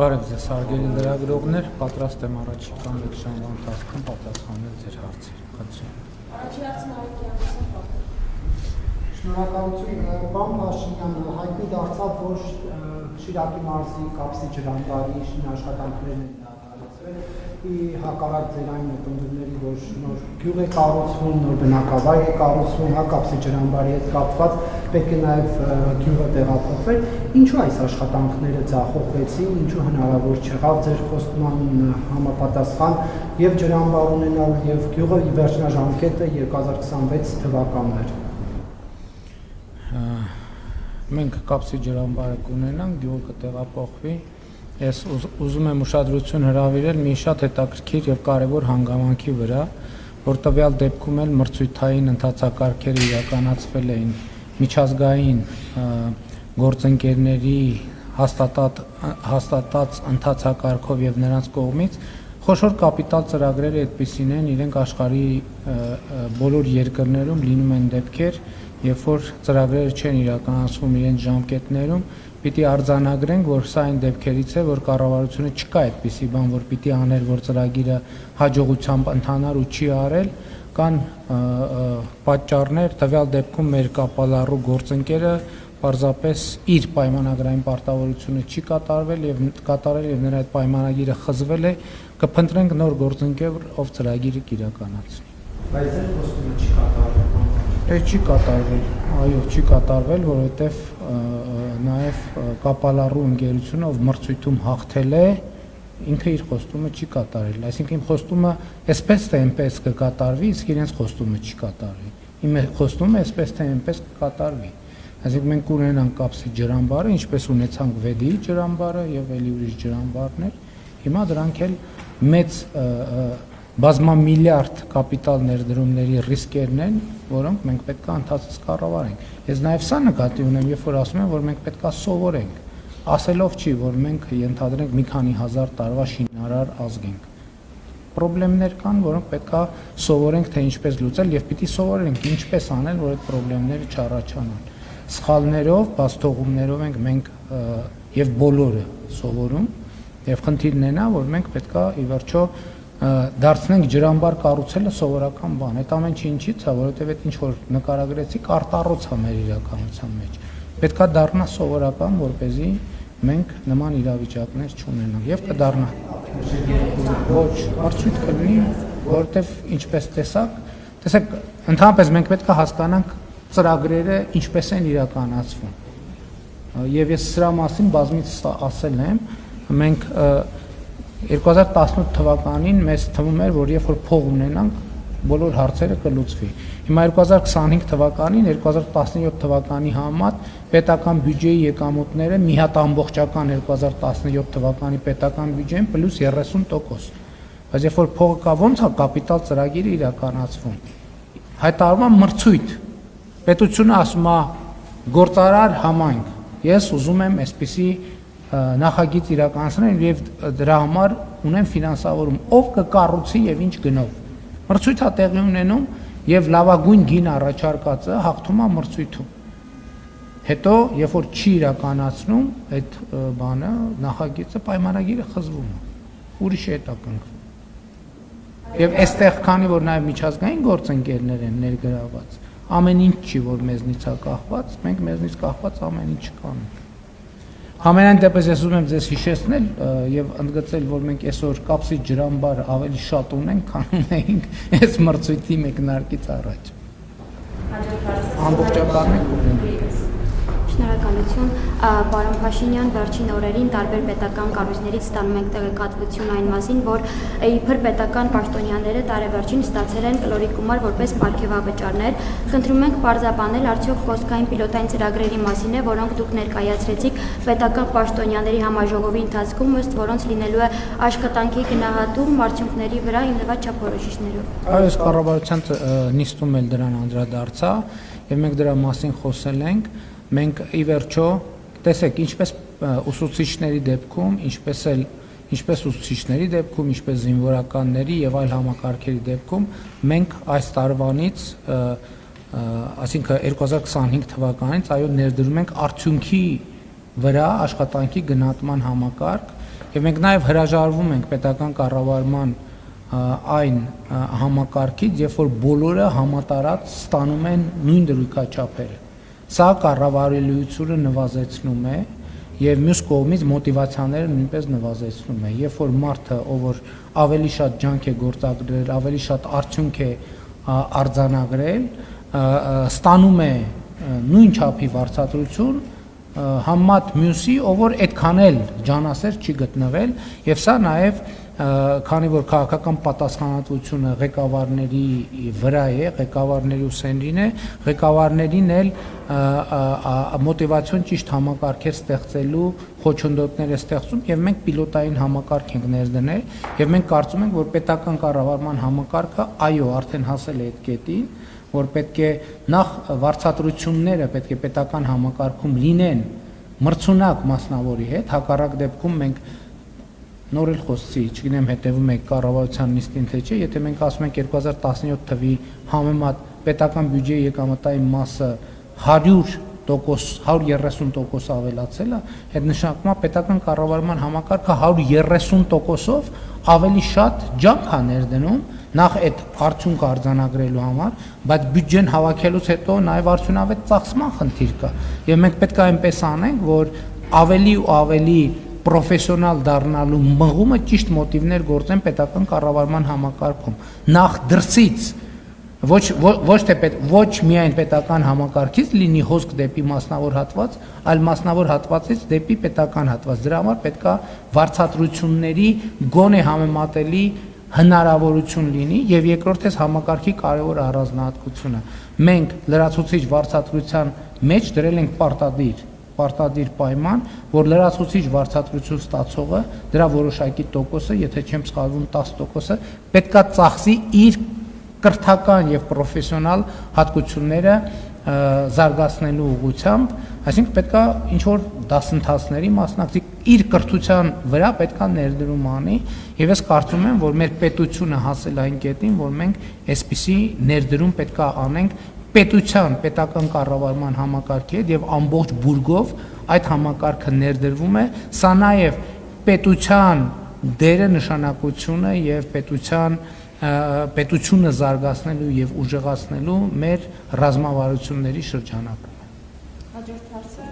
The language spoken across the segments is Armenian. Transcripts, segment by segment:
Բարև ձեզ, հարգելի լրագրողներ, պատրաստ եմ առաջիկա մեկ ժամվա ընթացքում պատասխանել ձեր հարցերը։ Խնդրեմ։ Առաջին հարցն Արաքյանից է։ Շնորհակալություն, պարոն Փաշինյան, հայտնի դարձավ, որ Շիրակի մարզի Կապսի ջրամբարի աշխատանքներն են իրականացվել, հակառակ ձեր այն մտնդումների, որ նոր գյուղ է կառուցվում, նոր բնակավայր է կառուցվում, Կապսի ջրամբարի հետ կապված, պետք է նաև գյուղը տեղափոխվել, ինչու այս աշխատանքները ձախողվեցին, ինչու հնարավոր չեղավ ձեր խոստման համապատասխան եւ ջրամբար ունենալ եւ գյուղը վերջնաժամկետը 2026 թվականն էր։ Մենք Կապսի ջրամբարը կունենանք, գյուղը կտեղափոխվի։ Ես ուզում եմ ուշադրություն հրավիրել մի շատ հետաքրքիր եւ կարեւոր հանգամանքի վրա, որ տվյալ դեպքում էլ մրցույթային ընթացակարգերը իրականացվել էին միջազգային գործընկերների հաստատած ընթացակարգով եւ նրանց կողմից խոշոր կապիտալ ծրագրերը այդպիսին են, իրենք աշխարհի բոլոր երկրներում լինում են դեպքեր, երբ որ ծրագրերը չեն իրականացվում իրենց ժամկետներում, պիտի արձանագրենք, որ սա այն դեպքերից է, որ կառավարությունը չկա այդպիսի բան, որ պիտի աներ, որ ծրագիրը հաջողությամբ ընթանար ու չի արել, կան պատճառներ, տվյալ դեպքում մեր կապալառու գործընկերը պարզապես իր պայմանագրային պարտավորությունը չի կատարել եւ նրա այդ պայմանագիրը խզվել է, կփնտրենք նոր գործընկեր, ով ծրագիրը կիրականացնի։ Բայց ձեր խոստումը չի կատարվել։ Չի կատարվել, այո, չի կատարվել, որովհետև նաև կապալառու ընկերությունը, ով մրցույթում հաղթել է, ինքը իր խոստումը չի կատարել, այսինքն իմ խոստումը այսպես թե այնպես կկատարվի, իսկ իրենց խոստումը չի կատարվի։ Իմ խոստումը այսպես թե այնպես կկատարվի։ Այսինքն մենք ունենանք Կապսի ջրամբարը, ինչպես ունեցանք Վեդիի ջրամբարը եւ ելի ուրիշ ջրամբարներ, հիմա դրանք էլ մեծ բազմամիլիարդ կապիտալ ներդրումների ռիսկերն են, որոնք մենք պետք է ընթացից կառավարենք։ Ես նաև սա նկատի ունեմ, երբ որ ասում եմ, որ մենք պետք է սովորենք, ասելով չի, որ մենք ենթադրենք մի քանի հազար տարվա շինարար ազգ ենք։ Պրոբլեմներ կան, որոնք պետք է սովորենք, թե ինչպես լուծել եւ պիտի սովորենք ինչպես անել, որ այդ պրոբլեմները չառաջանան։ Սխալներով, բացթողումներով ենք մենք եւ բոլորը սովորում եւ խնդիրն է նա, որ մենք պետք է ի վերջո դարձնենք ջրամբար կառուցելը սովորական բան։ Այդ ամեն ինչի ինչից է, որովհետև այդ ինչ որ նկարագրեցիք արտառոց է մեր իրականության մեջ։ Պետք է դառնա սովորական, որպեսզի մենք նման իրավիճակներ չունենանք եւ կդառնա։ Ոչ, արդյոք կլինի, որովհետև ինչպես տեսակ, ընդհանրապես մենք պետք է հասկանանք ծրագրերը ինչպես են իրականացվում։ Եվ ես սրա մասին բազմից ասել եմ, մենք 2018 թվականին մեզ թվում էր, որ երբ որ փող ունենանք, բոլոր հարցերը կլուծվի։ Հիմա 2025 թվականին, 2017 թվականի համեմատ պետական բյուջեի եկամուտները մի հատ ամբողջական 2017 թվականի պետական բյուջեին պլյուս 30%։ Բայց երբ որ փողը կա, ո՞նց է կապիտալ ծրագիրը իրականացվում։ Հայտարարվում է մրցույթ։ Պետությունը ասում է գործարար համայնք։ Ես ուզում եմ այսպիսի նախագիծ իրականացնել եւ դրա համար ունեն ֆինանսավորում, ով կկառուցի եւ ինչ գնով։ Մրցույթը տեղի ունենում եւ լավագույն գին առաջարկածը հաղթում է մրցույթում։ Հետո, երբ որ չի իրականացնում այդ բանը, նախագիծը պայմանագիրը խզվում է։ Ուրիշ է հետաքննվում։ Եվ այստեղ քանի որ նաեւ միջազգային գործընկերներ են ներգրաված, ամեն ինչ չի որ մեզնից է կախված, մենք մեզնից կախված ամեն ինչ կանենք։ Համենայն դեպս ես ուզում եմ ձեզ հիշեցնել եւ ընդգծել, որ մենք այսօր Կապսի ջրամբարը ավելի շատ ունենք, քան ունեինք այս մրցույթի մեկնարկից առաջ։ Ամբողջական ենք ունենք։ Շնորհակալություն, պարոն Փաշինյան, վերջին օրերին տարբեր պետական կառույցներից ստանում ենք տեղեկատվություն այն մասին, որ իբր պետական պաշտոնյաները տարեվերջին ստացել են կլորի գումար որպես պարգևավճարներ։ Խնդրում ենք պարզաբանել, արդյոք խոսքային պիլոտային ծրագրերի մասին է, որոնք դուք ներկայացրեցիք պետական պաշտոնյաների համաժողովի ընթացքում, ըստ որոնց լինելու է աշխատանքի գնահատում արդյունքների վրա հիմնված չափորոշիչներով։ Այս կառավարության նիստում էլ դրան անդրադարձա եւ մենք դրա մասին խոսել ենք։ Մենք ի վերջո տեսեք ինչպես ուսուցիչների դեպքում, ինչպես ուսուցիչների դեպքում, ինչպես զինվորականների եւ այլ համակարգերի դեպքում մենք այս տարվանից այսինքն 2025 թվականից այո ներդրում ենք արդյունքի վրա աշխատանքի գնահատման համակարգ եւ մենք նաեւ հրաժարվում ենք պետական կառավարման այն համակարգից, երբ որ բոլորը համատարած ստանում են նույն դրույքաչափերը։ Սա կառավարելիությունը նվազեցնում է եւ մյուս կողմից մոտիվացիաները նույնպես նվազեցնում է։ Երբ որ մարդը, ով որ ավելի շատ ջանք է գործադրել, ավելի շատ արդյունք է արձանագրել, ստանում է նույն չափի վարձատրություն համեմատ մյուսի, ով որ այդքան էլ ջանասեր չի գտնվել, եւ սա նաեւ քանի որ քաղաքական պատասխանատվությունը ղեկավարների վրա է, ղեկավարների ուսերին է, ղեկավարներին էլ մոտիվացիոն ճիշտ համակարգեր ստեղծելու խոչընդոտներ է ստեղծում եւ մենք պիլոտային համակարգ ենք ներդնել եւ մենք կարծում ենք, որ պետական կառավարման համակարգը այո, արդեն հասել է այդ կետին, որ պետք է նախ վարձատրությունները պետք է պետական համակարգում լինեն մրցունակ մասնավորի հետ, հակառակ դեպքում մենք նոր էլ խոսեցի, չգիտեմ հետևում եք կառավարության նիստին թե չէ, եթե մենք ասում ենք 2017 թվի համեմատ պետական բյուջեի եկամտային մասը 130% ավելացել է, այդ նշանակում է պետական կառավարման համակարգը 130%-ով ավելի շատ ջանք է ներդնում նախ այդ արդյունքը արձանագրելու համար, բայց բյուջեն հավաքելուց հետո նաև արդյունավետ ծախսման խնդիր կա։ Եվ մենք պետք է այնպես անենք, որ ավելի ու ավելի պրոֆեսիոնալ դառնալու մղումը ճիշտ մոտիվներ գործեն պետական կառավարման համակարգում։ Նախ դրսից ոչ միայն պետական համակարգից լինի հոսք դեպի մասնավոր հատված, այլ մասնավոր հատվածից դեպի պետական հատված։ Դրա համար պետք է վարձատրությունների գոնե համեմատելի հնարավորություն լինի եւ երկրորդից համակարգի կարևոր առանձնահատկությունը։ Մենք լրացուցիչ վարձատրության մեջ դրել ենք պարտադիր պայման, որ լրացուցիչ վարձատրություն ստացողը դրա որոշակի տոկոսը, եթե չեմ սխալվում 10%-ը, պետքա ծախսի իր կրթական եւ պրոֆեսիոնալ հատկությունները զարգացնելու ուղղությամբ, այսինքն պետքա ինչ որ դասընթացների մասնակցի իր կրթության վրա պետքա ներդրում անի եւ ես կարծում եմ, որ մեր պետությունը հասել այն կետին, որ մենք այսպիսի ներդրում պետքա անենք պետական կառավարման համակարգի հետ եւ ամբողջ բուրգով այդ համակարգը ներդրվում է, սա նաեւ պետության դերը նշանակությունը եւ պետությունը զարգացնելու եւ ուժեղացնելու մեր ռազմավարությունների շրջանակում։ Հաջորդ հարցը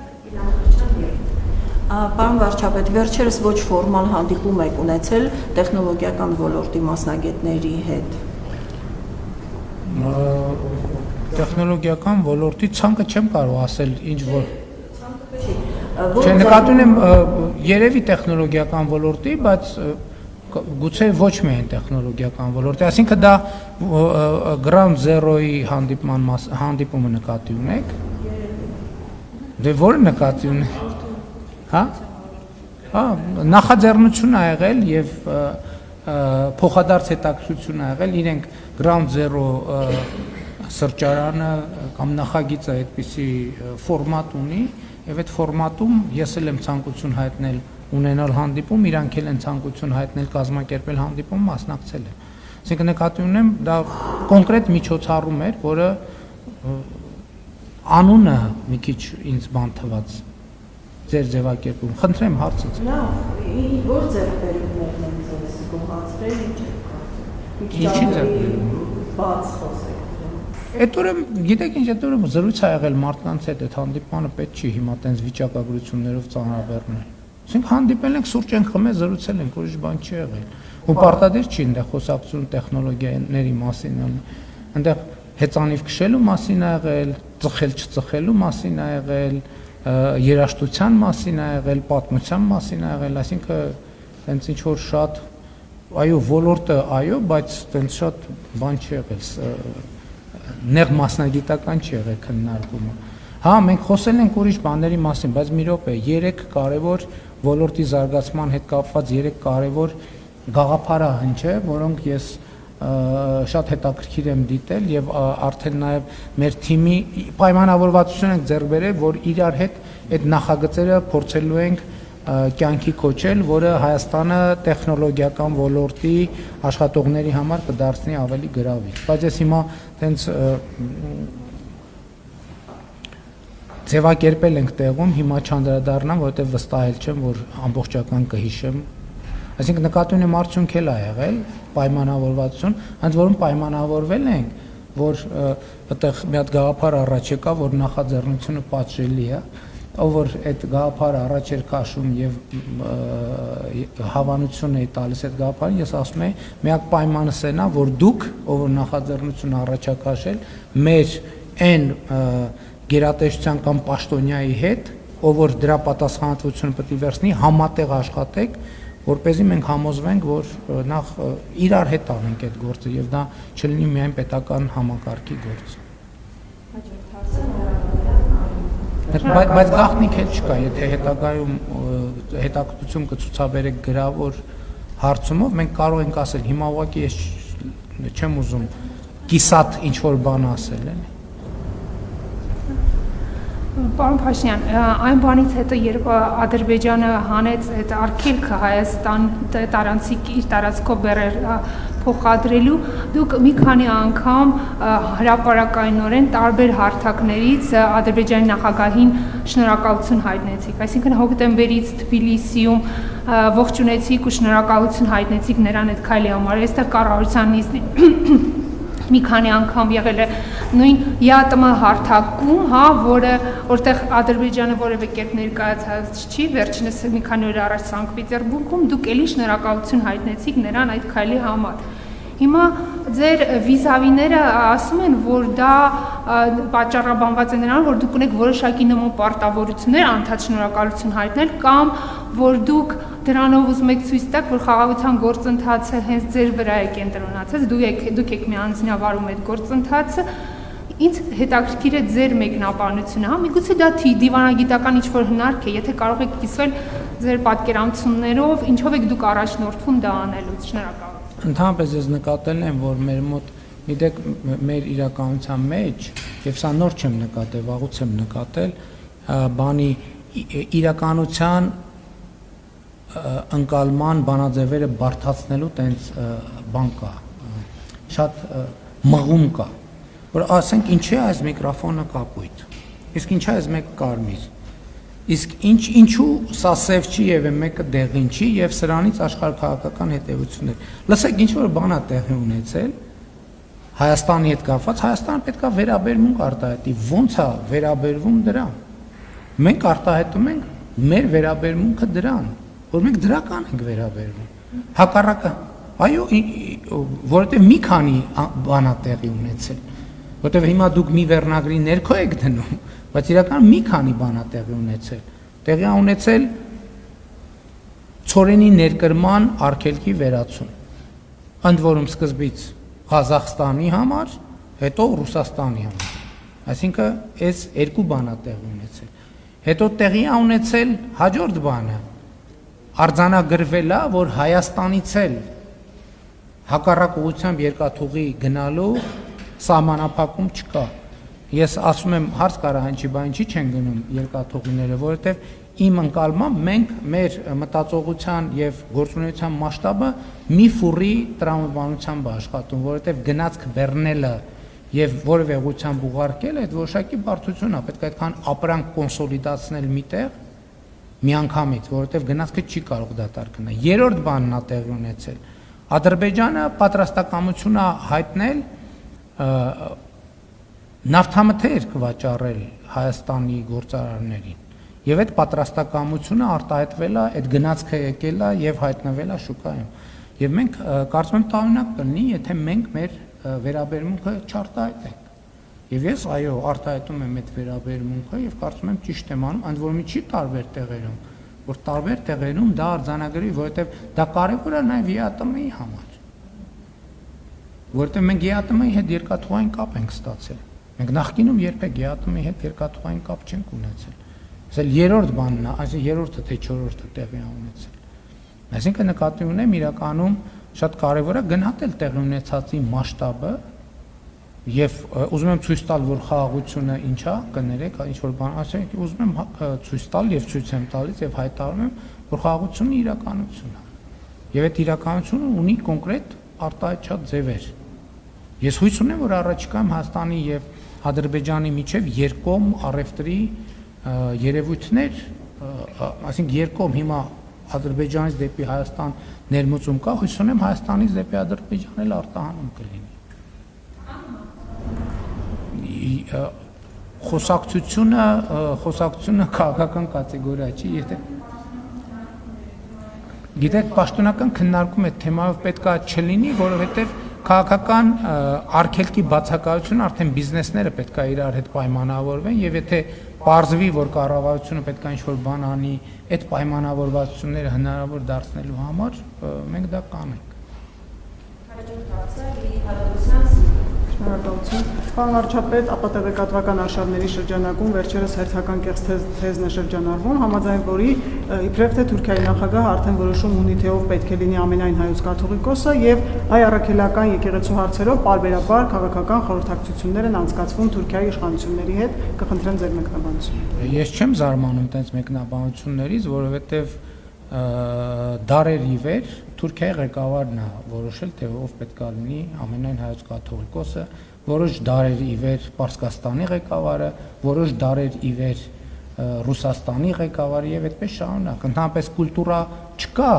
Պարոն վարչապետ, վերջերս ոչ ֆորմալ հանդիպում եք ունեցել տեխնոլոգիական ոլորտի մասնագետների հետ։ Տեխնոլոգիական ոլորտի ցանկը չեմ կարող ասել ինչ որ Չէ, նկատի ունեմ երևի տեխնոլոգիական ոլորտի, բայց գուցե ոչ միայն տեխնոլոգիական ոլորտի, այսինքն դա Ground Zero-ի հանդիպումը նկատի ունեք։ Դե որը նկատի ունեք։ Հա? Հա, նախաձեռնություն ա եղել եւ փոխադարձ հետաքրքրություն ա եղել, իրենք Ground Zero սրճարանը կամ նախագիծը այդպիսի ֆորմատ ունի եւ այդ ֆորմատում ես էլ եմ ցանկություն հայտնել ունենալ հանդիպում, իրանք էլ են ցանկություն հայտնել կազմակերպել հանդիպում, մասնակցել եմ։ Այսինքն նկատի ունեմ, դա կոնկրետ միջոցառում էր, որը անունը մի քիչ ինձ բան թվաց ձեր ձևակերպում։ Խնդրեմ հարցից։ Լավ, որ ձեռքբերումներն են ձեզ գոհացրել, ինչ եք կարծում։ Ինչի ձեռքբերում։ Բաց խոսեք։ Այդ օրը, գիտեք ինչ, այդ օրը զրույց ա եղել մարդկանց հետ, այդ հանդիպանը պետք չի հիմա տենց վիճակագրություններով ծանրաբեռնել։ Այսինքն հանդիպել ենք, սուրճ ենք խմել, զրուցել ենք, ուրիշ բան չի եղել։ Ու պարտադիր չի այնտեղ խոսակցություն տեխնոլոգիաների մասին, այնտեղ հեծանիվ քշելու մասին ա եղել, ծխել չծխելու մասին ա եղել, երաժշտության մասին ա եղել, պատմության մասին ա եղել, այսինքն տենց ինչ որ շատ այո, ոլորտը այո, բայց տենց շատ բան չի եղել, նեղ մասնագիտական չի եղել քննարկումը։ Հա, մենք խոսել ենք ուրիշ բաների մասին, բայց մի րոպե, 3 կարևոր ոլորտի զարգացման հետ կապված 3 կարևոր գաղափարահանջ է, որոնք ես շատ հետաքրքիր եմ դիտել եւ արդեն նաեւ մեր թիմի պայմանավորվածություն ենք ձեռք բերել, որ իրար հետ այդ նախագծերը փորձելու ենք կյանքի կոչել, որը Հայաստանը տեխնոլոգիական ոլորտի աշխատողների համար կդարձնի ավելի գրավիչ։ Բայց ես հիմա տենց ձևակերպել ենք տեղում, հիմա չանդրադառնամ, որովհետև վստահել չեմ, որ ամբողջական կհիշեմ։ Այսինքն նկատի ունեմ արդյունք էլ ա եղել, պայմանավորվածություն, ընդ որում պայմանավորվել ենք, որ այդտեղ մի հատ գաղափար առաջ եկա, որ նախաձեռնությունը պատժելի է, ով որ այդ գաղափարը առաջ էր քաշում եւ հավանություն է տալիս այդ գաղափարին, ես ասում եմ, միակ պայմանը սենա, որ դուք, ով որ նախաձեռնությունը առաջ է քաշել, մեր այն գերատեսչության կամ պաշտոնյայի հետ, ով որ դրա պատասխանատվությունը պետք է վերցնի, համատեղ աշխատեք, որպեսզի մենք համոզվենք, որ նախ իրար հետ անենք այդ գործը եւ դա չլինի միայն պետական համակարգի գործ։ Բայց գաղտնիք էլ չկա, եթե հետագայում հետաքրքրություն կցուցաբերեք գրավոր հարցումով, մենք կարող ենք ասել, հիմա ուղղակի ես չեմ ուզում կիսատ ինչ որ բան ասել, էլի։ Պարոն Փաշինյան, այն բանից հետո, երբ Ադրբեջանը հանեց այդ արգելքը Հայաստան տարանցիկ իր տարածքով բերեր փոխադրելու, դուք մի քանի անգամ հրապարակայնորեն տարբեր հարթակներից Ադրբեջանի նախագահին շնորհակալություն հայտնեցիք, այսինքն հոկտեմբերից Թբիլիսիում ողջունեցիք ու շնորհակալություն հայտնեցիք նրան այդ քայլի համար, այստեղ կառավարության նիստին մի քանի անգամ եղել է նույն ԵԱՏՄ հարթակում, հա, որտեղ Ադրբեջանը որևէ կերպ ներկայացած չի, վերջինս մի քանի օր առաջ Սանկտ Պետերբուրգում դուք էլի շնորհակալություն հայտնեցիք նրան այդ քայլի համար։ Հիմա ձեր վիզավիները ասում են, որ դա պատճառաբանված է նրան, որ դուք ունեք որոշակի նման պարտավորություններ, անդադ շնորհակալություն հայտնել, կամ որ դուք դրանով ուզում եք ցույց տալ, որ խաղաղության գործընթացը հենց ձեր վրա է կենտրոնացած, դուք եք միանձնյավարում այդ գործընթացը։ Ինձ հետաքրքիր է ձեր մեկնաբանությունը, հա, միգուցե դա դիվանագիտական ինչ-որ հնարք է, եթե կարող եք կիսվել ձեր պատկերանցումներով, ինչով եք դուք առաջնորդվում դա անելուց, շնորհակալ։ Ընդհանրապես ես նկատել եմ, որ մեր մոտ գիտեք մեր իրականության մեջ, եւ սա նոր չեմ նկատել, վաղուց եմ նկատել, բանի իրականության ընկալման բանաձևերը բարդացնելու տենց բան կա, շատ մղում կա, որ ասենք ինչի է այս միկրոֆոնը կապույտ, իսկ ինչի է այս մեկ կարմիր, իսկ ինչու սա սև չի եւ մեկը դեղին չի եւ սրանից աշխարհաքաղաքական հետեւություններ։ Լսեք, ինչ որ բան է տեղի ունեցել Հայաստանի հետ կապված, Հայաստանը պետք է վերաբերմունք արտահայտի, ո՞նց է վերաբերվում դրան։ Մենք արտահայտում ենք մեր վերաբերմունքը դրան, որ մենք դրական ենք վերաբերվում։ Հակառակը, այո, որովհետեւ մի քանի բան է տեղի ունեցել, որովհետեւ հիմա դուք մի վերնագրի ներքո եք դնում, բայց իրական մի քանի բան է տեղի ունեցել։ Տեղի է ունեցել ցորենի ներկրման արգելքի վերացում։ Ընդ որում սկզբից Ղազախստանի համար, հետո Ռուսաստանի համար։ Այսինքն այս երկու բան է տեղի ունեցել։ Հետո տեղի է ունեցել հաջորդ բանը։ Արձանագրվել է, որ Հայաստանից էլ հակառակ ուղղությամբ երկաթուղի գնալու սահմանափակում չկա։ Ես ասում եմ հարց կարա հնչի, բան ինչի չեն գնում երկաթուղիները, որովհետև իմ ընկալմամբ մենք մեր մտածողության եւ գործունեության մասշտաբը մի ֆուրի տրամաբանությամբ աշխատում, որովհետև գնացք բեռնելը եւ որևէ ուղղությամբ ուղարկելը այդ որոշակի բարդություն է, պետք է այդքան ապրանք կոնսոլիդացնել միտեղ միանգամից, որովհետև գնացքը չի կարող դատարկ գնալ։ Երրորդ բանն է տեղի ունեցել։ Ադրբեջանը պատրաստակամություն է հայտնել նավթամթեր կվաճառել Հայաստանի գործարարներին եւ այդ պատրաստակամությունը արտահայտվել է, այդ գնացքը եկել է եւ հայտնվել է շուկայում։ Եվ մենք կարծում եմ տարօրինակ կլինի, եթե մենք մեր վերաբերմունքը չարտահայտենք։ Եվ ես այո, արտահայտում եմ այդ վերաբերմունքը եւ կարծում եմ ճիշտ եմ անում, ընդ որում չի տարբեր տեղերում, որ տարբեր տեղերում դա արձանագրի, որովհետեւ դա կարեւոր է նաեւ ԵԱՏՄ-ի համար։ Որովհետեւ մենք ԵԱՏՄ-ի հետ երկաթուղային կապ ենք ստացել։ Մենք նախկինում երբեք ԵԱՏՄ-ի հետ երկաթուղային կապ չենք ունեցել։ Ասել երրորդ բանն է, այսինքն երրորդը թե չորրորդը տեղի ունեցել։ Այսինքն նկատի ունեմ իրականում շատ կարևոր է գնահատել տեղի ունեցածի մասշտաբը եւ ուզում եմ ցույց տալ, որ խաղաղությունը ինչա, կներեք, ինչ որ բան ասեք, ուզում եմ ցույց տալ եւ ցույց եմ տալիս եւ հայտարարում եմ, որ խաղաղությունը իրականություն է։ Եվ այդ իրականությունը ունի կոնկրետ արտահայտչած ձևեր։ Ես հույս ունեմ, որ առաջիկայում Հայաստանի եւ Ադրբեջանի միջև երկկողմ առևտրի երևույթներ, այսինքն երկկողմ հիմա Ադրբեջանից դեպի Հայաստան ներմուծում կա, հույս ունեմ Հայաստանից դեպի Ադրբեջան էլ արտահանում կլինի։ Խոսակցությունը քաղաքական կատեգորիա չի, եթե գիտեք, պաշտոնական քննարկում այդ թեմայով պետքա չլինի, որովհետև քաղաքական արգելքի բացակայությունը արդեն բիզնեսները պետքա իրար հետ պայմանավորվեն եւ եթե պարզվի, որ կառավարությունը պետքա ինչ-որ բան անի այդ պայմանավորվածությունները հնարավոր դարձնելու համար, մենք դա կանենք։ Շնորհակալություն։ Պարոն վարչապետ, ապատեղեկատվական արշավների շրջանակում վերջերս հերթական կեղծ թեզն է շրջանառվում, համաձայն որի իբրև թե Թուրքիայի նախագահը արդեն որոշում ունի թե ով պետք է լինի ամենայն հայոց կաթողիկոսը եւ հայ առաքելական եկեղեցու հարցերով պարբերաբար քաղաքական խորհրդակցություններ են անցկացվում Թուրքիայի իշխանությունների հետ, կխնդրեմ ձեր մեկնաբանությունը։ Ես չեմ զարմանում տենց մեկնաբանություններից, որովհետև դարեր ի վեր Թուրքիայի ղեկավարն է որոշել, թե ով պետք է լինի ամենայն հայոց կաթողիկոսը, որոշ դարեր ի վեր Պարսկաստանի ղեկավարը, որոշ դարեր ի վեր Ռուսաստանի ղեկավարը եւ այդպես շարունակ։ Ընդհանրապես կուլտուրա չկա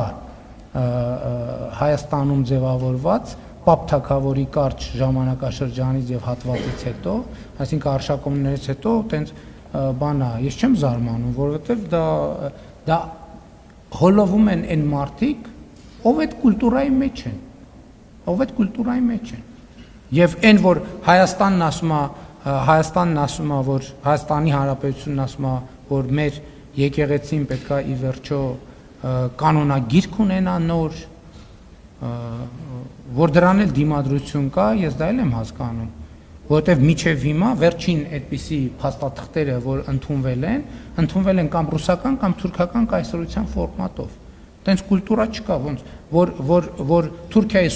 Հայաստանում ձևավորված Պապ թագավորի կարճ ժամանակաշրջանից եւ հատվածից հետո, այսինքն արշակումներից հետո տենց բան է, ես չեմ զարմանում, որովհետեւ դա հոլովում են այն մարդիկ, ով այդ կուլտուրայի մեջ են, եւ այն որ Հայաստանն ասում է, որ Հայաստանի Հանրապետությունն ասում է, որ մեր եկեղեցին պետքա ի վերջո կանոնագիրք ունենա նոր, որ դրան էլ դիմադրություն կա, ես դա էլ եմ հասկանում, որովհետև միջև հիմա վերջին այդպիսի փաստաթղթերը, որ ընդունվել են կամ ռուսական կամ թուրքական կայսրության ֆորմատով։ Տենց կուլտուրա չկա, ոնց որ Թուրքիայի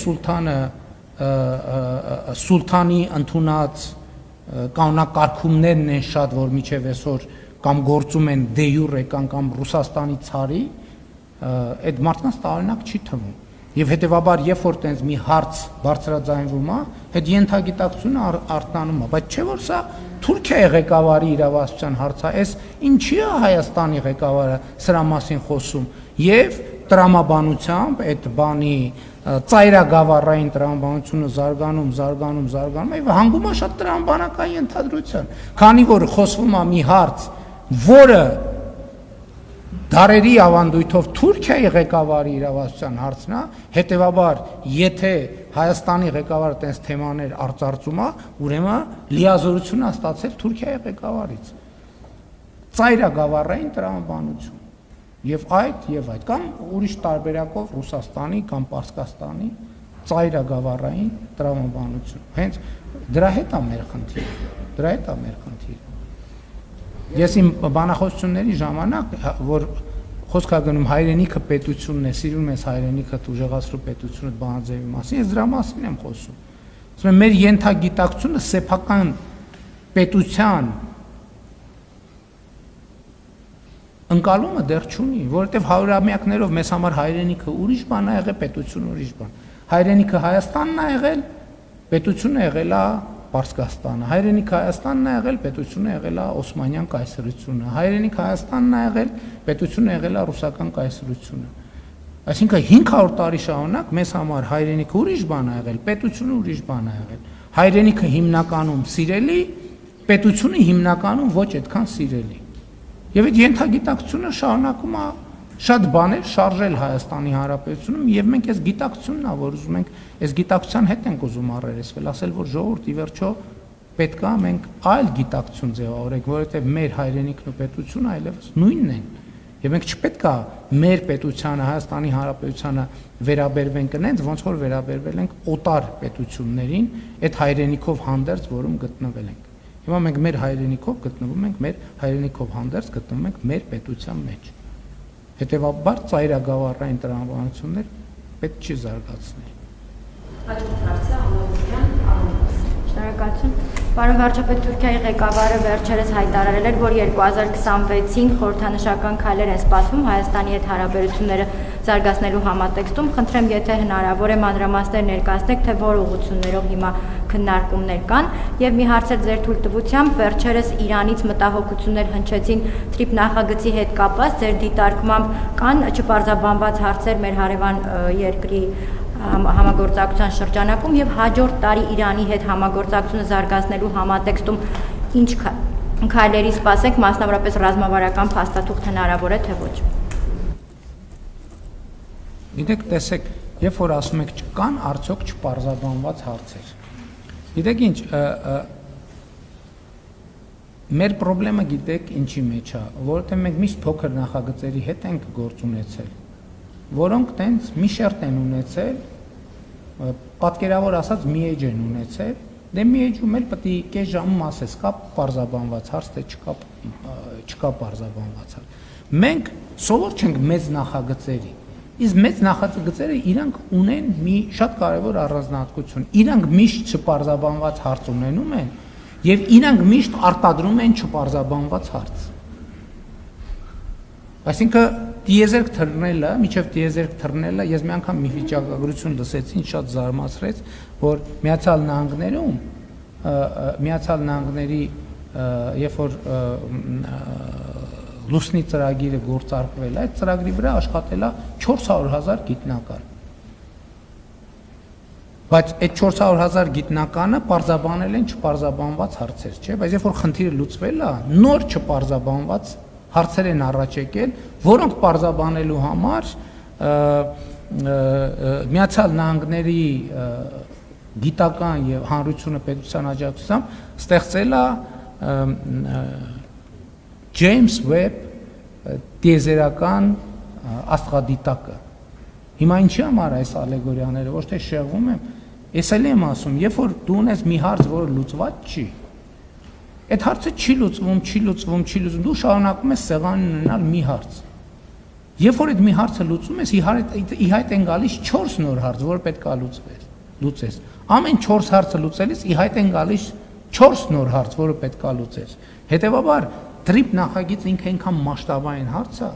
սուլթանի ընդունած կանոնակարգումներն են շատ, որ միջև այսօր կամ գործում են դե յուրե կամ Ռուսաստանի ցարի, այդ մարդկանց տարօրինակ չի թվում։ Եվ հետևաբար, երբ որ տենց մի հարց բարձրաձայնվում է, այդ ենթագիտակցությունը արթնանում է, բայց չէ որ սա Թուրքիայի ղեկավարի իրավասության հարց է, այս ինչի է Հայաստանի ղեկավարը սրա մասին խոսում, եւ տրամաբանությամբ այդ բանի ծայրագավառային տրամաբանությունը զարգանում եւ հանգում է շատ տրամաբանական ենթադրության, քանի որ խոսվում է մի հարց, որը դարերի ավանդույթով Թուրքիայի ղեկավարի իրավասության հարցն է, հետևաբար, եթե Հայաստանի ղեկավարը տենց թեմաներ արծարծում է, ուրեմն լիազորություն է ստացել Թուրքիայի ղեկավարից։ Ծայրագավառային տրամաբանություն։ Եվ այդ, կամ ուրիշ տարբերակով Ռուսաստանի կամ Պարսկաստանի ծայրագավառային տրամաբանություն։ Հենց դրա հետ է մեր խնդիրը։ Ես իմ բանախոսությունների ժամանակ, որ խոսք է գնում հայրենիքը պետությունն է, սիրում ես հայրենիքը ուժեղացրու պետությունը բանաձևի մասին, ես դրա մասին եմ խոսում։ Ասում եմ, մեր ենթագիտակցությունը սեփական պետության ընկալումը դեռ չունի, որովհետև հարյուրամյակներով մեզ համար հայրենիքը ուրիշ բան է եղել, պետությունը ուրիշ բան։ Հայրենիքը Հայաստանն է եղել, պետությունը եղել է Պարսկաստանը, հայրենիքը Հայաստանն է եղել, պետությունը եղել է Օսմանյան կայսրությունը, հայրենիքը Հայաստանն է եղել, պետությունը եղել է Ռուսական կայսրությունը։ Այսինքն 500 տարի շարունակ մեզ համար հայրենիքը ուրիշ բան է եղել, պետությունը ուրիշ բան է եղել։ Հայրենիքը հիմնականում սիրելի, պետությունը հիմնականում ոչ այդքան սիրելի։ Եվ այդ ենթագիտակցությունը շարունակում է շատ բաներ շարժել Հայաստանի Հանրապետությունում եւ մենք այս գիտակցությունն է, որ ուզում ենք, այս գիտակցության հետ ենք ուզում առերեսվել, ասել, որ ժողովուրդ ի վերջո պետք է մենք այլ գիտակցություն ձևավորենք, որովհետեւ մեր հայրենիքն ու պետությունը այլևս նույնն են։ Եվ մենք չպետք է մեր պետությանը, Հայաստանի Հանրապետությանը վերաբերվենք այնց, ոնց որ վերաբերվել ենք օտար պետություններին, այդ հայրենիքով հանդերձ, որում գտնվել ենք։ Հիմա մենք մեր հայրենիքով գտնվում ենք, մեր հայրենիքով հանդերձ գտնվում ենք մեր պետության մեջ։ Հետևաբար ծայրագավառային տրամաբանություններ պետք չի զարգացնել։ Շնորհակալություն։ Պարոն վարչապետ, Թուրքիայի ղեկավարը վերջերս հայտարարել էր, որ 2026-ին խորհրդանշական քայլեր են սպասվում Հայաստանի հետ հարաբերությունները զարգացնելու համատեքստում։ Խնդրեմ, եթե հնարավոր է մանրամասներ ներկայացնեք, թե որ ուղղություններով հիմա քննարկումներ կան եւ մի հարց է ձեր թույլտվությամբ վերջերս Իրանից մտահոգություններ հնչեցին TRIP նախագծի հետ կապված ձեր դիտարկմամբ կան չպարզաբանված հարցեր մեր հարևան երկրի համագործակցության շրջանակում եւ հաջորդ տարի Իրանի հետ համագործակցությունը զարգացնելու համատեքստում ինչ քայլերի սպասենք, մասնավորապես ռազմավարական փաստաթուղթ հնարավոր է թե ոչ։ Գիտեք, տեսեք, երբ որ ասում եք չկան, արդյոք չպարզաբանված հարցեր։ Գիտեք ինչ, մեր խնդրեմը գիտեք ինչի մեջ է, որովհետև մենք միշտ փոքր նախագծերի հետ ենք գործ ունեցել, որոնք տենց մի շերտ են ունեցել, պատկերավոր ասած մի էջ են ունեցել, դե մի էջում էլ պետք է կես ժամում ասես կա պարզաբանված հարց, թե չկա պարզաբանված հարց։ Մենք սովոր չենք մեծ նախագծերի, իսկ մեծ նախագծերը իրանք ունեն մի շատ կարևոր առանձնահատկություն։ Իրանք միշտ չպարզաբանված հարց ունենում են եւ իրանք միշտ արտադրում են չպարզաբանված հարց։ Այսինքն դիեզերք թռնելը, միջև դիեզերք թռնելը, ես մի անգամ մի վիճակագրություն լսեցի, շատ զարմացրեց, որ Միացյալ Նահանգների երբ որ լուսնի ծրագիրը գործարկվել, այդ ծրագրի վրա աշխատել է 400,000 գիտնական։ Բայց այդ 400,000 գիտնականը պարզաբանել են չպարզաբանված հարցեր, չէ՞, բայց երբ որ խնդիրը լուծվել է, նոր չպարզաբանված հարցեր են առաջ եկել, որոնք պարզաբանելու համար Միացյալ Նահանգների գիտական եւ հանրությունը պետության աջակցությամբ ստեղծել է James Webb տիեզերական աստղադիտակը։ Հիմա ինչի համար այս ալեգորիաները, ոչ թե շեղվում եմ, ես էլ եմ ասում, երբ որ դու ունես մի հարց, որը լուծված չի, այդ հարցը չի լուծվում, դու շարունակում ես սեղանին ունենալ մի հարց։ Երբ որ այդ մի հարցը լուծում ես, ի հայտ են գալիս 4 նոր հարց, որ պետք է լուծես։ Ամեն 4 հարցը լուծելիս ի հայտ են գալիս 4 նոր հարց, որը պետք է լուծես։ Հետևաբար TRIP նախագիծը ինքը այնքան մասշտաբային հարց է,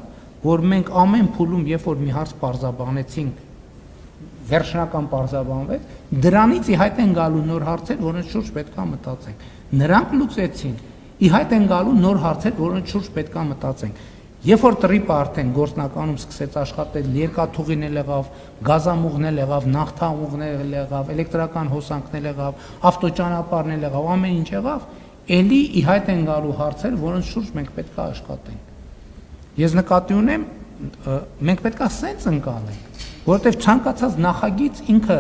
որ մենք ամեն փուլում, երբ որ մի հարց պարզաբանեցինք, վերջնական պարզաբանվեց, դրանից ի հայտ են գալու նոր հարցեր, որոնց շուրջ պետք է մտածենք։ Նրանք լուծեցին, ի հայտ են գալու նոր հարցեր, որոնց շուրջ պետք է մտածենք։ Երբ որ TRIP-ը արդեն գործնականում սկսեց աշխատել, երկաթուղին էլ եղավ, գազամուղն էլ եղավ, նավթամուղն էլ եղավ, էլեկտրական հոսանքն էլ եղավ, ավտոճանապարհն էլ եղավ, ամեն ինչ եղավ, էլի ի հայտ են գալու հարցեր, որոնց շուրջ մենք պետք է աշխատենք։ Ես նկատի ունեմ, մենք պետք է սենց ընկալենք, որովհետև ցանկացած նախագիծ ինքը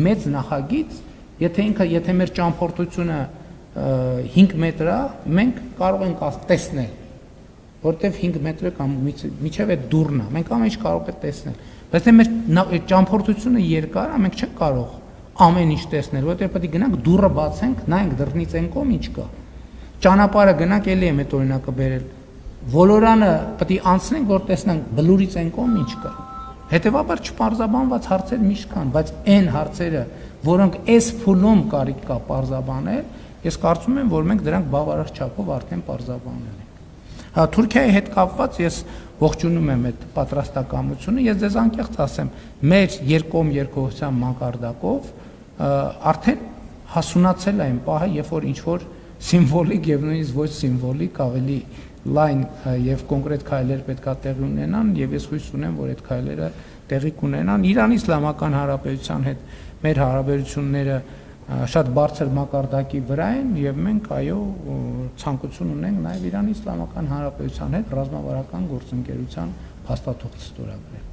մեծ նախագիծ, եթե մեր ճամփորդությունը 5 մետր է, մենք կարող ենք տեսնել, որտեվ 5 մետրը կամ միջև է դուռն է, մենք ամեն ինչ կարող ենք տեսնել, բայց թե մեր ճամփորդությունը երկար է, մենք չենք կարող ամեն ինչ տեսնել, որտեվ պետք է գնանք դուռը բացենք, նայենք դռնից այն կողմ ինչ կա, ճանապարհը գնանք, էլի եմ այդ օրինակը բերել, ոլորանը պետք է անցնենք, որ տեսնենք բլուրից այն կողմ ինչ կա, հետևաբար չպարզաբանված հարցեր միշտ կան, բայց այն հարցերը, որոնք այս փուլում կարիք կա պարզաբանել, ես կարծում եմ, որ մենք դրանք բավարար չափով արդեն պարզաբանել ենք։ Թուրքիայի հետ կապված ես ողջունում եմ այդ պատրաստակամությունը, ես ձեզ անկեղծ ասեմ, մեր երկկողմ երկխոսության մակարդակով արդեն հասունացել է այն պահը, երբ որ ինչ-որ սիմվոլիկ եւ նույնիսկ ոչ սիմվոլիկ ավելի լայն եւ կոնկրետ քայլեր պետք է տեղի ունենան եւ ես հույս ունեմ, որ այդ քայլերը տեղի կունենան Իրանի Իսլամական Հանրապետության հետ մեր հարաբերությունները շատ բարձր մակարդակի վրա են եւ մենք այո ցանկություն ունենք նաեւ Իրանի Իսլամական Հանրապետության հետ ռազմավարական գործընկերության փաստաթուղթ ստորագրել։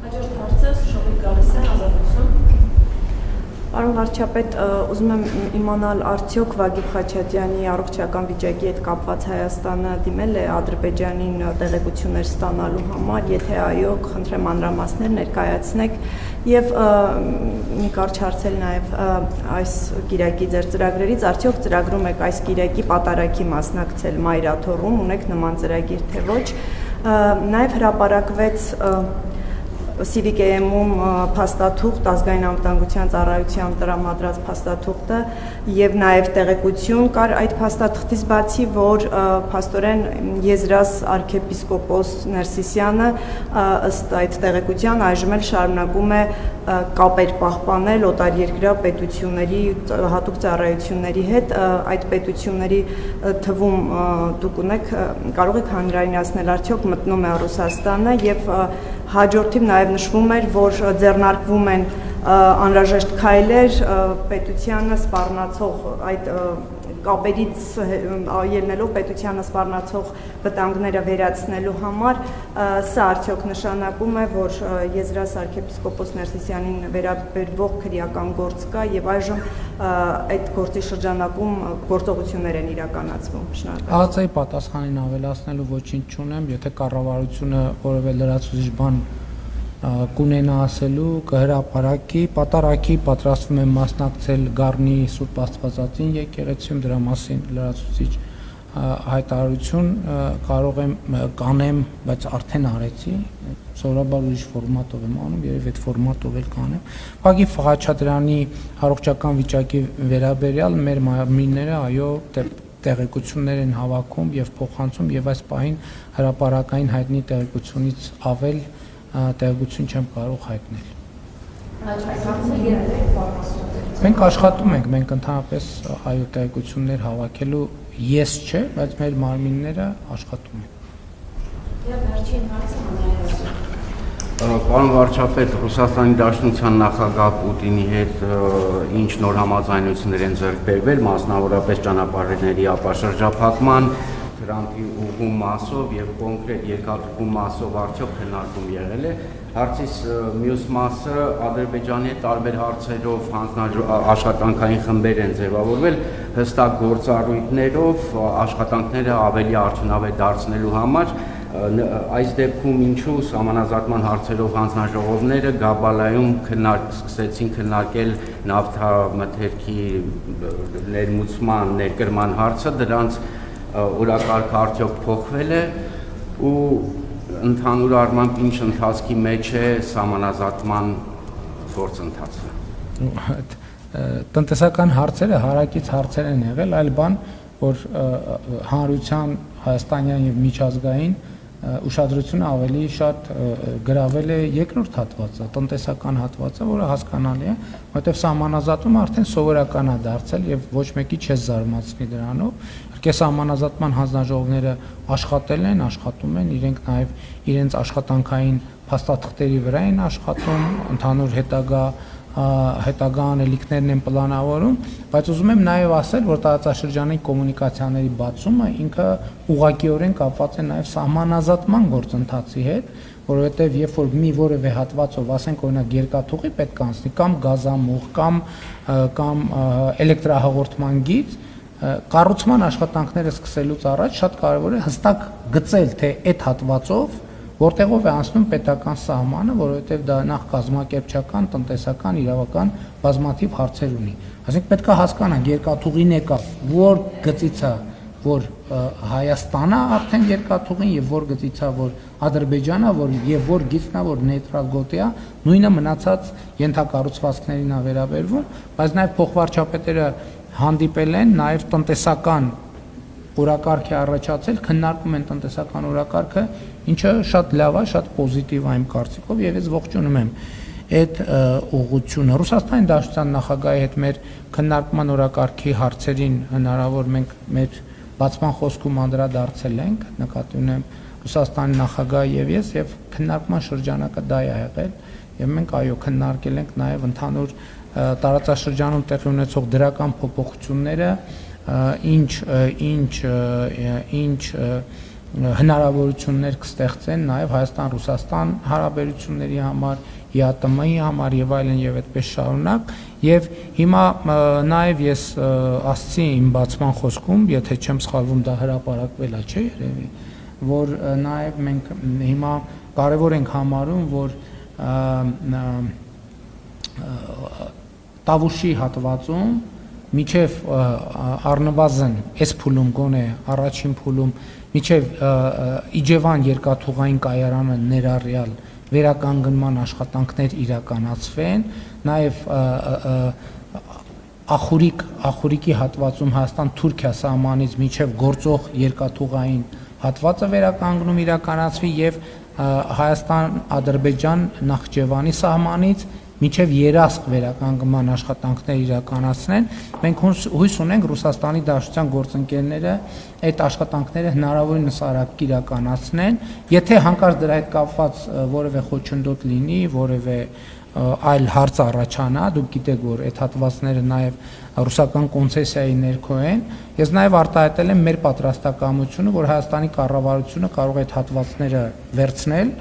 Հաջորդ հարցը Շոհիկ Գալստյան, Ազատություն։ Պարոն վարչապետ, ուզում եմ իմանալ արդյոք Վագիփ Խաչատյանի առողջական վիճակի հետ կապված Հայաստանը դիմել է Ադրբեջանին տեղեկություններ ստանալու համար, եթե այո, խնդրեմ մանրամասներ ներկայացնեք եւ մի կարճ հարցել նաեւ այս գիրակի ձեր ծրագրերից արդյոք ծրագրում եք այս գիրակի պատարագի մասնակցել Մայրաթոռում, ունեք նման ծրագիր թե ոչ, նաեւ հրապարակվեց Civic-ում փաստաթուղթ ազգային անվտանգության ծառայության տրամադրած փաստաթուղթը եւ նաեւ տեղեկություն կար այդ փաստաթղթից բացի, որ փաստորեն Եզրաս arczepiskopos Ներսիսյանը ըստ այդ տեղեկության այժմ էլ շարունակում է կապեր պահպանել օտարերկրյա պետությունների հատուկ ծառայությունների հետ, այդ պետությունների թվում դուք ունեք կարող եք հանրայնացնել արդյոք մտնում է Ռուսաստանը եւ հաջորդիվ նաեւ նշվում էր, որ ձեռնարկվում են անհրաժեշտ քայլեր պետությանը սպառնացող այդ կապերից ելնելով պետությանը սպառնացող վտանգները վերացնելու համար, սա արդյոք նշանակում է, որ Եզրահ arczepiskopos Ներսիսյանին վերաբերվող քրեական գործ կա եւ այժմ այդ գործի շրջանակում գործողություններ են իրականացվում։ Շնորհակալ։ Ահացայի պատասխանին ավելացնելու ոչինչ չունեմ, եթե կառավարությունը որևէ լրացուցիչ բան կունենա ասելու, կհրապարակի, պատարակի պատրաստվում եմ մասնակցել Գառնի Սուրբ Աստվածածին եկեղեցիում, դրա մասին լրացուցիչ հայտարարություն կարող եմ կանեմ, բայց արդեն արեցի, սովորաբար ուրիշ ֆորմատով եմ անում, երևի այդ ֆորմատով էլ կանեմ։ Ուղղակի Խաչատրյանի առողջական վիճակի վերաբերյալ մեր մարմինները այո տեղեկություններ են հավաքում եւ փոխանցում եւ այս պահին հրապարակային հայտնի տեղեկությունից ավել տեղեկություն չեմ կարող հայտնել։ Մենք աշխատում ենք, մենք ընդհանրապես այո տեղեկություններ հավաքելու ես չէ, բայց մեր մարմինները աշխատում են։ Պարոն վարչապետ, Ռուսաստանի Դաշնության նախագահ Պուտինի հետ ինչ նոր համաձայնություններ են ձեռք բերվել, մասնավորապես ճանապարհների ապաշրջափակման, Թրամփի ուղղում մասով եւ կոնկրետ երկաթուղու մասով արդյոք քննարկում եղել է։ Հարցիս մյուս մասը Ադրբեջանի տարբեր հարցերով աշխատանքային խմբեր են ձևավորվել հստակ գործառույթներով աշխատանքները ավելի արդյունավետ դարձնելու համար։ Այս դեպքում ինչու սահմանազատման հարցերով հանձնաժողովները Գաբալայում սկսեցին քննարկել նավթամթերքի ներմուծման, ներկրման հարցը, դրանց օրակարգը արդյոք փոխվել է ու ընդհանուր առմամբ ինչ ընթացքի մեջ է սահմանազատման գործընթացը։ Տնտեսական հարցերը հարակից հարցեր են եղել, այլ բան, որ հանրության հայաստանյան եւ միջազգային ուշադրությունը ավելի շատ գրավել է երկրորդ հատվածը, տնտեսական հատվածը, որը հասկանալի է, որովհետեւ սահմանազատումը արդեն սովորական է դարձել եւ ոչ մեկի չի զարմացնի դրանով։ Իհարկե սահմանազատման հանձնաժողովները աշխատել են, աշխատում են, իրենք նաեւ իրենց աշխատանքային փաստաթղթերի վրա են աշխատում, ընդհանուր հետագա անելիքներն են պլանավորում, բայց ուզում եմ նաև ասել, որ տարածաշրջանային կոմունիկացիաների բացումը ինքը ուղղակիորեն կապված է նաև սահմանազատման գործընթացի հետ, որովհետև երբ որ մի որևէ հատվածով, ասենք օրինակ երկաթուղի պետք է անցնի կամ գազամուղ կամ էլեկտրահաղորդման գիծ, կառուցման աշխատանքները սկսելուց առաջ շատ կարևոր է հստակ գծել, թե այդ հատվածով որտեղով է անցնում պետական սահմանը, որովհետև դա նախ կազմակերպչական, տնտեսական, իրավական բազմաթիվ հարցեր ունի։ Այսինքն պետք է հասկանանք երկաթուղին եկավ, որ գծից է, որ Հայաստանը արդեն երկաթուղին եւ որ գծից է, որ Ադրբեջանը, որ եւ որ գիծն է, որ նեյտրալ գոտի է, նույնը մնացած ենթակառուցվածքներին է վերաբերվում, բայց նաեւ փոխվարչապետերը հանդիպել են նաեւ տնտեսական օրակարգ է առաջացել, քննարկում են տնտեսական օրակարգը, ինչը շատ լավ է, շատ պոզիտիվ է իմ կարծիքով եւ ես ողջունում եմ այդ ուղղությունը։ Ռուսաստանի Դաշնության նախագահի հետ մեր քննարկման օրակարգի հարցերին հնարավոր մենք մեր բացման խոսքում անդրադարձել ենք, նկատի ունեմ Ռուսաստանի նախագահը եւ ես եւ քննարկման շրջանակը դա է եղել եւ մենք այո քննարկել ենք նաեւ ընդհանուր տարածաշրջանում տեղի ունեցող դրական փոփոխությունները, ինչ հնարավորություններ կստեղծեն նաև Հայաստան-Ռուսաստան հարաբերությունների համար, ԵԱՏՄ-ի համար եւ այլն եւ այդպես շարունակ եւ հիմա նաև ես ասացի իմ բացման խոսքում, եթե չեմ սխալվում դա հրապարակվել է, չէ՞ երևի, որ նաև մենք հիմա կարևոր ենք համարում, որ Տավուշի հատվածում միջև առնվազն այս փուլում գոնե առաջին փուլում միջև Իջևան երկաթուղային կայարանը ներառյալ վերականգնման աշխատանքներ իրականացվեն, նաև Ախուրիկի հատվածում Հայաստան-Թուրքիա սահմանից միջև գործող երկաթուղային հատվածը վերականգնում իրականացվի եւ Հայաստան-Ադրբեջան Նախճեվանի սահմանից մինչև երասխ վերականգնման աշխատանքներ իրականացնեն, մենք հույս ունենք Ռուսաստանի Դաշնության գործընկերները այդ աշխատանքները հնարավորինս արագ իրականացնեն, եթե հանկարծ դրա հետ կապված որևէ խոչընդոտ լինի, որևէ այլ հարց առաջանա, դուք գիտեք, որ այդ հատվածները նաև ռուսական կոնցեսիայի ներքո են, ես նաև արտահայտել եմ մեր պատրաստակամությունը, որ Հայաստանի կառավարությունը կարող է այդ հատվածները վերցնել,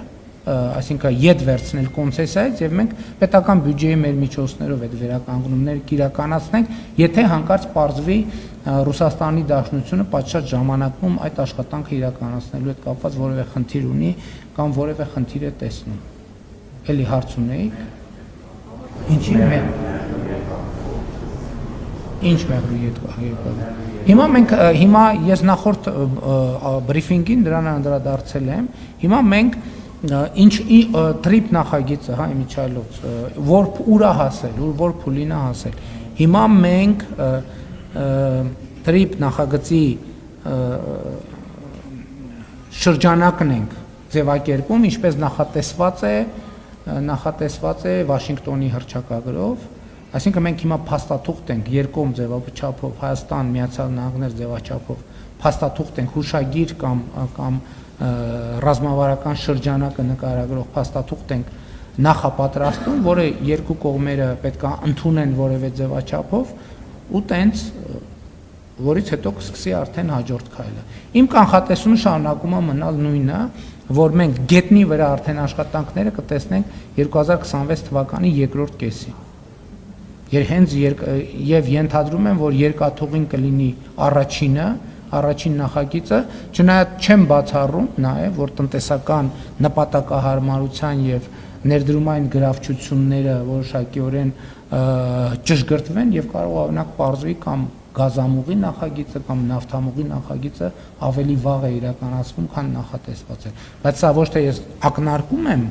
այսինքն յետ վերցնել կոնցեսիայից եւ մենք պետական բյուջեի մեր միջոցներով այդ վերականգնումները կիրականացնենք, եթե հանկարծ պարզվի Ռուսաստանի Դաշնությունը պատշաճ ժամանակում այդ աշխատանքը իրականացնելու հետ կապված որևէ խնդիր ունի կամ որևէ խնդիր է տեսնում։ Էլի հարց ունեիք։ Ինչի՞ մեր ինչ մեղրու երկու։ Հիմա ես նախորդ բրիֆինգին դրան անդրադարձել եմ։ Հիմա մենք ինչ տրիպ նախագիծը, հա, Միչայլոց, որ ուրա հասել, որ փուլինա հասել։ Հիմա մենք տրիպ նախագծի շրջանակն ենք ձևակերպում, ինչպես նախատեսված է Վաշինգտոնի հռչակագրով, այսինքն մենք հիմա փաստաթուղթ ենք երկկողմ ձևաչափով Հայաստան, Միացյալ Նահանգներ ձևաչափով փաստաթուղթ ենք հուշագիր կամ ռազմավարական շրջանակը նկարագրող փաստաթուղթ ենք նախապատրաստում, որը երկու կողմերը պետք է ընդունեն որևէ ձևաչափով ու տենց որից հետո կսկսի արդեն հաջորդ քայլը։ Իմ կանխատեսումը շարունակում է մնալ նույնը, որ մենք գետնի վրա արդեն աշխատանքները կտեսնենք 2026 թվականի երկրորդ կեսին։ Եվ ենթադրում եմ, որ երկաթուղին կլինի առաջին նախագիծը, չնայած չեմ բացառում նաև, որ տնտեսական նպատակահարմարության եւ ներդրումային գրավչությունները որոշակիորեն ճշգրտվեն եւ կարող օրինակ պարզվի կամ գազամուղի նախագիծը կամ նավթամուղի նախագիծը ավելի վաղ է իրականացվում, քան նախատեսված է։ Բայց սա ոչ թե ես ակնարկում եմ,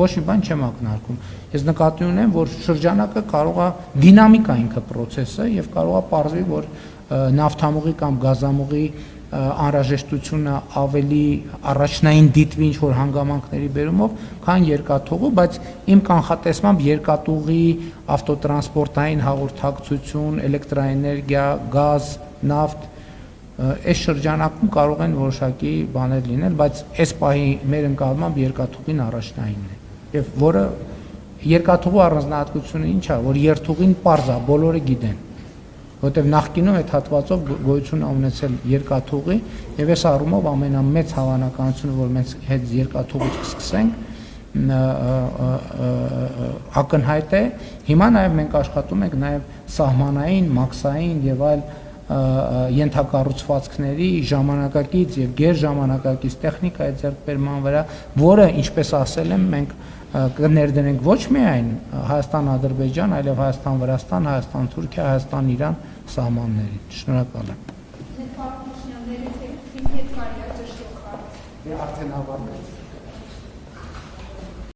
ոչ մի բան չեմ ակնարկում։ Ես նկատի ունեմ, որ շրջանակը կարող է դինամիկա ինքը process-ը եւ կարող է պարզվի, որ նավթամուղի կամ գազամուղի անհրաժեշտությունը ավելի առաջնային դիտվի ինչ-որ հանգամանքների բերումով, քան երկաթուղու, բայց իմ կանխատեսմամբ երկաթուղի, ավտոտրանսպորտային հաղորդակցություն, էլեկտրաէներգիա, գազ, նավթ, այս շրջանակում կարող են որոշակի բաներ լինել, բայց այս պահի մեր ընկալմամբ երկաթուղին առաջնայինն է։ Եվ որը երկաթուղու առանձնահատկությունը ինչ է, որ երթուղին պարզ է, բոլորը գիտեն, որտեղ նախկինում այդ հատվածով գոյություն ունեցել երկաթուղի եւ այս առումով ամենամեծ հավանականությունը, որ մենք հետ երկաթուղից կսկսենք, ակնհայտ է։ Հիմա նաեւ մենք աշխատում ենք նաեւ սահմանային, մաքսային եւ այլ ենթակառուցվածքների ժամանակակից եւ գերժամանակակից տեխնիկայի ձեռքբերման վրա, որը, ինչպես ասել եմ, մենք կներդրենք ոչ միայն Հայաստան-Ադրբեջան, այլև Հայաստան-Վրաստան, Հայաստան-Թուրքիա, Հայաստան-Իրան սահմաններին։ Շնորհակալ եմ։ Արդեն ավարտվեց։